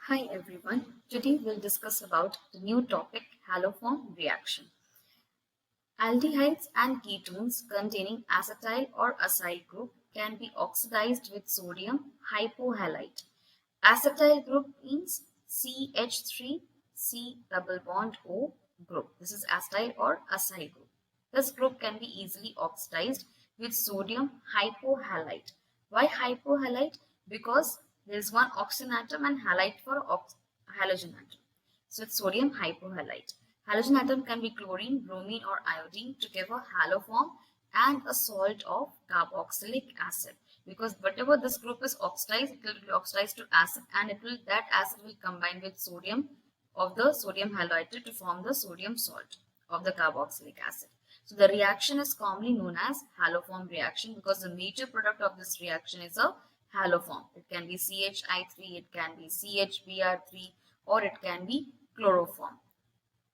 Hi everyone. Today we'll discuss about the new topic haloform reaction. Aldehydes and ketones containing acetyl or acyl group can be oxidized with sodium hypohalite. Acetyl group means CH3 C double bond O group. This is acetyl or acyl group. This group can be easily oxidized with sodium hypohalite. Why hypohalite? Because there is one oxygen atom and halite for halogen atom. So it's sodium hypohalite. Halogen atom can be chlorine, bromine or iodine to give a haloform and a salt of carboxylic acid. Because whatever this group is oxidized, it will be oxidized to acid and that acid will combine with sodium of the sodium halide to form the sodium salt of the carboxylic acid. So the reaction is commonly known as haloform reaction because the major product of this reaction is a haloform. It can be CHI3, it can be CHBr3 or it can be chloroform.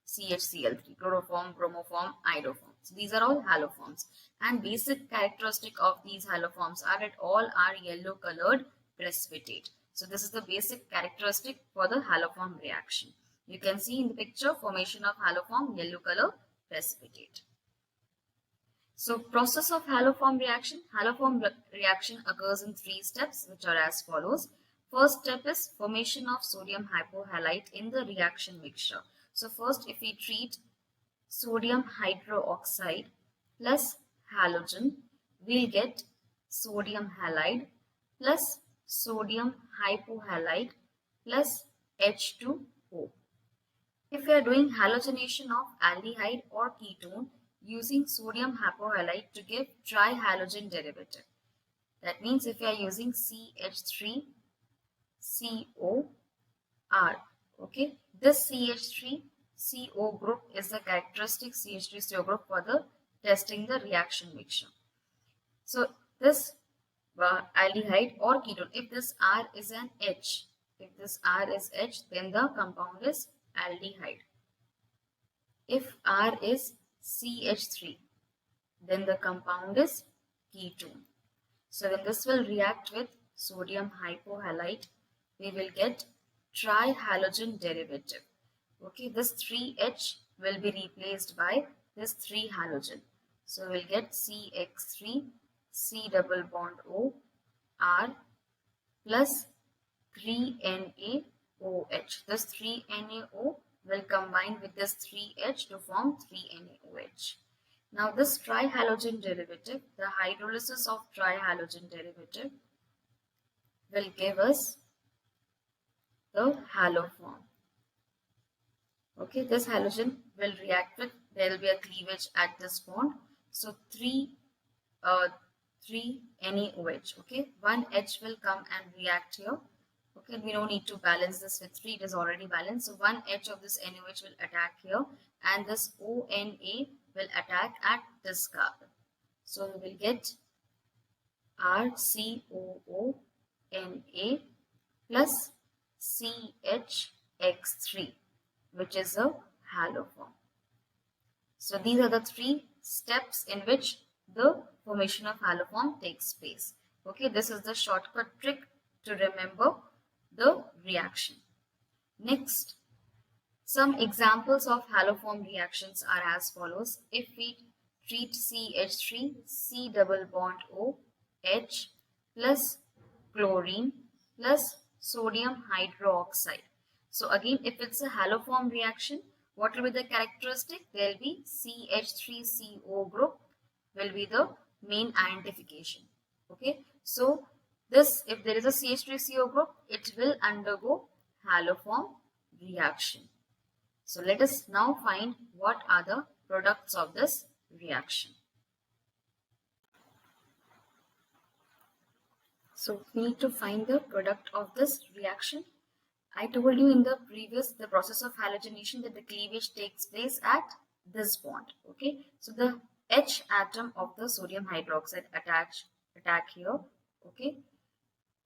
CHCl3, chloroform, bromoform, iodoform. So these are all haloforms. And basic characteristic of these haloforms are that all are yellow colored precipitate. So this is the basic characteristic for the haloform reaction. You can see in the picture formation of haloform yellow color precipitate. So process of haloform reaction. Haloform reaction occurs in 3 steps which are as follows. First step is formation of sodium hypohalite in the reaction mixture. So first if we treat sodium hydroxide plus halogen, we'll get sodium halide plus sodium hypohalite plus H2O. If we are doing halogenation of aldehyde or ketone using sodium hypohalite to give trihalogen derivative. That means if we are using CH3COR, okay, this CH3CO group is the characteristic CH3CO group for the testing the reaction mixture. So this aldehyde or ketone, if this R is an H, if this R is H, then the compound is aldehyde. If R is CH3, then the compound is ketone. So when this will react with sodium hypohalite, we will get trihalogen derivative. Okay, this 3H will be replaced by this 3 halogen. So we'll get CX3 C double bond O R plus 3NaOH. This 3NaO will combine with this 3H to form 3NaOH. Now this trihalogen derivative, the hydrolysis of trihalogen derivative will give us the haloform. Okay, this halogen will react with, there will be a cleavage at this bond. So 3 NaOH, okay, 1 H will come and react here. Okay, we don't need to balance this with 3, it is already balanced. So 1 H of this NaOH will attack here and this ONA will attack at this carbon. So we will get RCOONA plus CHX3, which is a haloform. So these are the 3 steps in which the formation of haloform takes place. Okay, this is the shortcut trick to remember the reaction. Next, some examples of haloform reactions are as follows. If we treat CH3 C double bond O H plus chlorine plus sodium hydroxide. So again, if it's a haloform reaction, what will be the characteristic? There will be CH3CO group will be the main identification. Okay, so this, if there is a CH3CO group, it will undergo haloform reaction. So let us now find what are the products of this reaction. So we need to find the product of this reaction. I told you in the process of halogenation that the cleavage takes place at this bond. Okay, so the H atom of the sodium hydroxide attack here. Okay,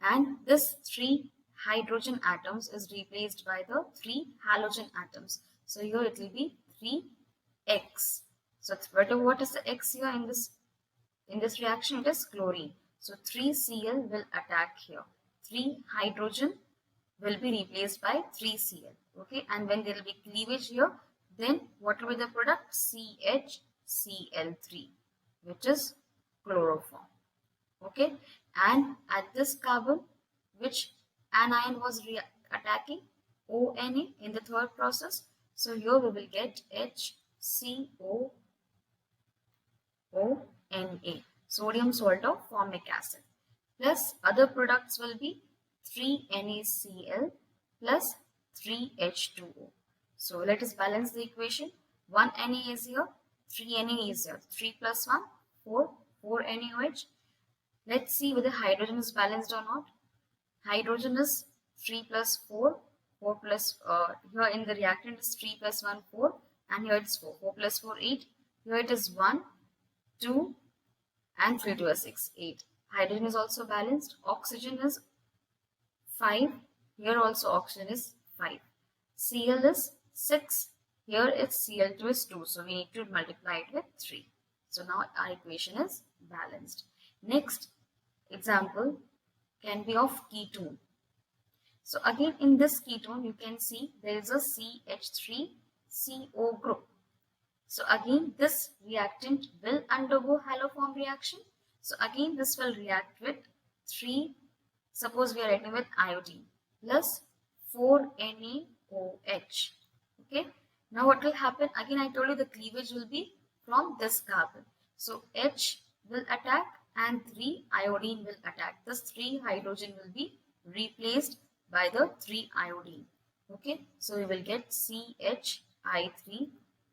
and this 3 hydrogen atoms is replaced by the 3 halogen atoms. So here it will be 3X. So what is the X here in this reaction? It is chlorine. So 3Cl will attack here. 3 hydrogen will be replaced by 3Cl. Okay, and when there will be cleavage here, then what will be the product? CHCl3, which is chloroform. Okay, and at this carbon, which anion was attacking? ONA in the third process. So here we will get HCOONA, sodium salt of formic acid, plus other products will be 3NaCl plus 3H2O. So let us balance the equation. 1 Na is here, 3 Na is here. 3 plus 1, 4, 4 NaOH. Let's see whether hydrogen is balanced or not. Hydrogen is 3 plus 4, 4 plus, here in the reactant is 3 plus 1, 4, and here it's 4. 4 plus 4, 8. Here it is 1, 2, and 3 to a 6, 8. Hydrogen is also balanced. Oxygen is 5. Here also oxygen is 5. Cl is 6. Here it's Cl2 is 2. So we need to multiply it with 3. So now our equation is balanced. Next example can be of ketone. So again in this ketone you can see there is a CH3CO group. So again this reactant will undergo haloform reaction. So again this will react with 3, suppose we are reacting with iodine plus 4NaOH. Okay. Now what will happen? Again I told you the cleavage will be from this carbon. So H will attack and 3 iodine will attack. This 3 hydrogen will be replaced by the 3 iodine. Okay. So we will get CHI3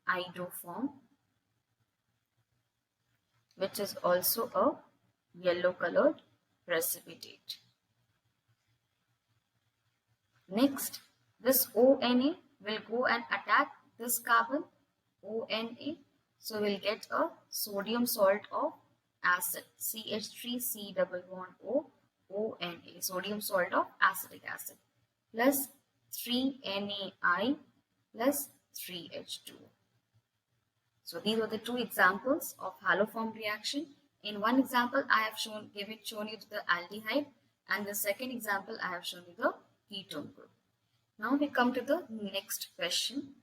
iodoform, which is also a yellow colored precipitate. Next, this ONA will go and attack this carbon, ONA. So we'll get a sodium salt of acid, CH3C double bond O, ONA, sodium salt of acetic acid, plus 3NaI plus 3H2O. So these were the two examples of haloform reaction. In one example, I have shown you the aldehyde, and the second example I have shown you the ketone group. Now we come to the next question.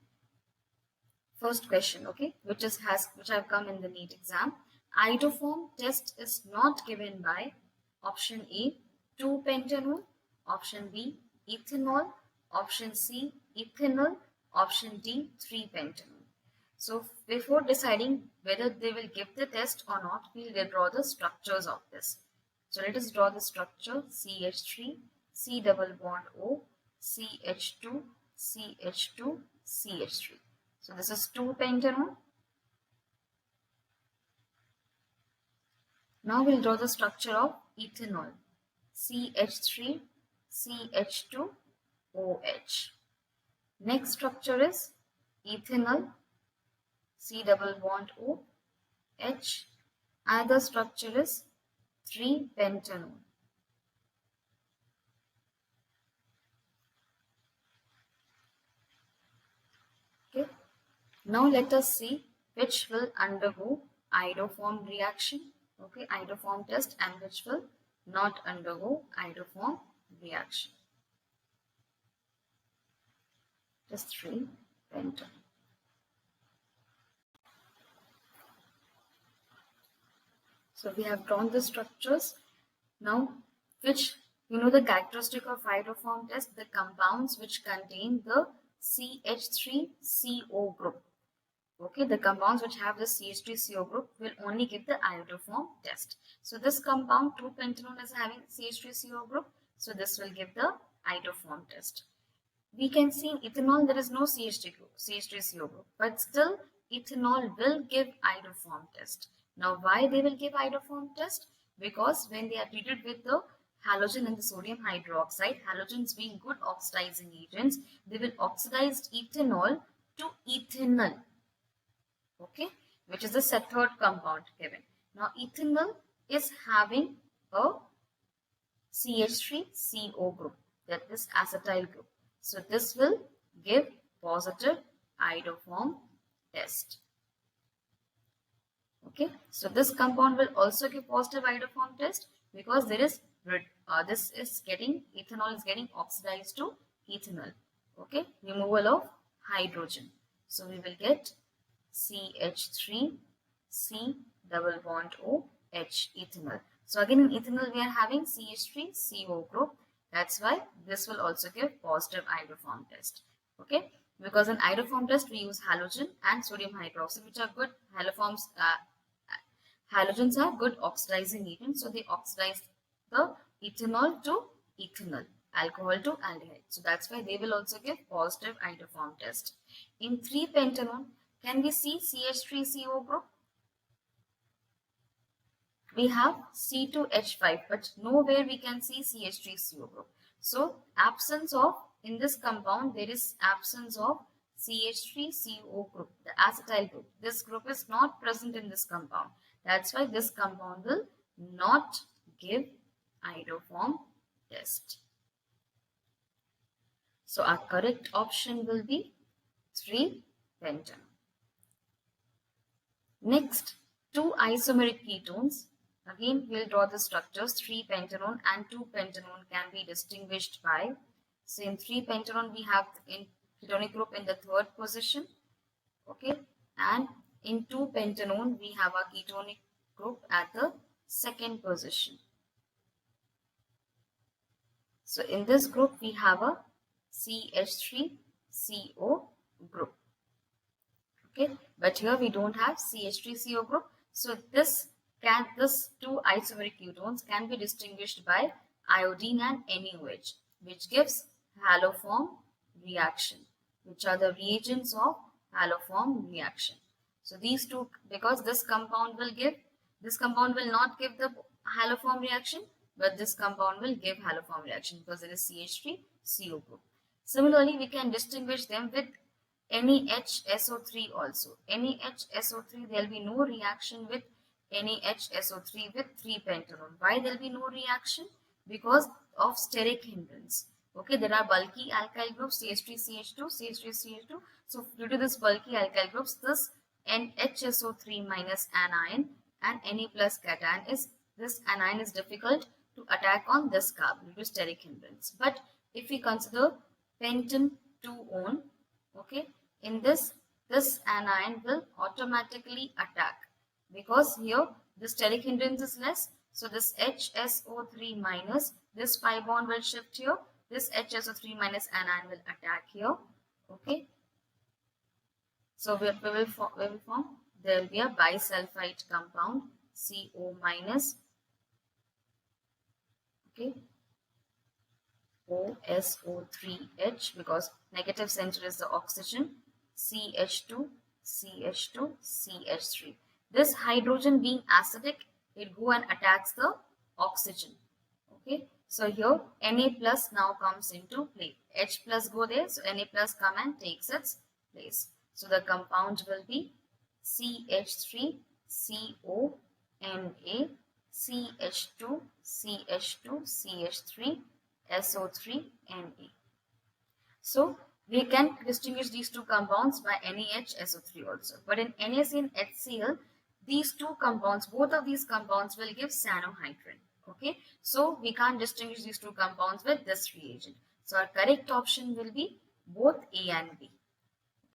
First question, okay, which have come in the NEET exam. Iodoform test is not given by option A 2-pentanol, option B ethanol, option C ethanol, option D 3-pentanol. So before deciding whether they will give the test or not, we will draw the structures of this. So let us draw the structure CH3, C double bond O, CH2, CH2, CH3. So this is 2-pentanol. Now we'll draw the structure of ethanol, CH3, CH2, OH. Next structure is ethanol, C double bond O, H. Another structure is 3-pentanol. Okay. Now let us see which will undergo iodoform reaction, okay, iodoform test, and which will not undergo iodoform reaction. Just 3-pentanol. So we have drawn the structures. Now, which the characteristic of iodoform test, the compounds which contain the CH3CO group. Okay, the compounds which have the CH3CO group will only give the iodoform test. So this compound 2-pentanol is having CH3CO group. So this will give the iodoform test. We can see in ethanol there is no CH3CO group, but still ethanol will give iodoform test. Now why they will give iodoform test? Because when they are treated with the halogen and the sodium hydroxide, halogens being good oxidizing agents, they will oxidize ethanol to ethanol, okay, which is the third compound given. Now ethanol is having a CH3CO group, that is acetyl group. So this will give positive iodoform test. Okay, so this compound will also give positive iodoform test because there is ethanol is getting oxidized to ethanol. Okay, removal of hydrogen. So we will get CH3, C double bond O, H, ethanol. So again in ethanol we are having CH3, CO group. That's why this will also give positive iodoform test. Okay, because in iodoform test we use halogen and sodium hydroxide, which are good haloforms. Halogens are good oxidizing agents, so they oxidize the ethanol to ethanol, alcohol to aldehyde. So that's why they will also give positive iodoform test. In 3-pentanone, can we see CH3CO group? We have C2H5, but nowhere we can see CH3CO group. So absence of, in this compound, there is absence of CH3CO group, the acetyl group. This group is not present in this compound. That's why this compound will not give iodoform test. So our correct option will be 3-pentanone. Next, 2 isomeric ketones. Again, we'll draw the structures. 3-pentanone and 2-pentanone can be distinguished by, so in 3-pentanone we have in ketonic group in the 3rd position. Okay, and in 2-pentanone we have a ketonic group at the 2nd position. So in this group we have a CH3CO group. Okay, but here we don't have CH3CO group. So this 2 isomeric ketones can be distinguished by iodine and NaOH, which gives haloform reaction, which are the reagents of haloform reaction. So these two, because this compound will not give the haloform reaction, but this compound will give haloform reaction because it is CH3CO group. Similarly, we can distinguish them with NaHSO3 also. NaHSO3, there will be no reaction with NaHSO3 with 3-pentanone. Why there will be no reaction? Because of steric hindrance. Okay, there are bulky alkyl groups CH3CH2, CH3CH2. So due to this bulky alkyl groups, this NHSO3 minus anion and Na plus cation is, this anion is difficult to attack on this carbon due to steric hindrance. But if we consider pentan 2-one, okay, in this anion will automatically attack because here the steric hindrance is less. So this HSO3 minus, this pi bond will shift here. This HSO3 minus anion will attack here. Okay. So we will form, there will be a bisulfite compound CO minus. Okay. OSO3H, because negative center is the oxygen, CH2, CH2, CH3. This hydrogen being acidic, it go and attacks the oxygen. Okay, so here Na plus now comes into play. H plus go there, so Na plus come and takes its place. So the compound will be CH3CO Na, CH2, CH2, CH3, SO3, Na. So we can distinguish these two compounds by NaHSO3 also. But in NaCl and HCl, these two compounds, both of these compounds will give cyanohydrin. Okay, so we can't distinguish these two compounds with this reagent. So our correct option will be both A and B.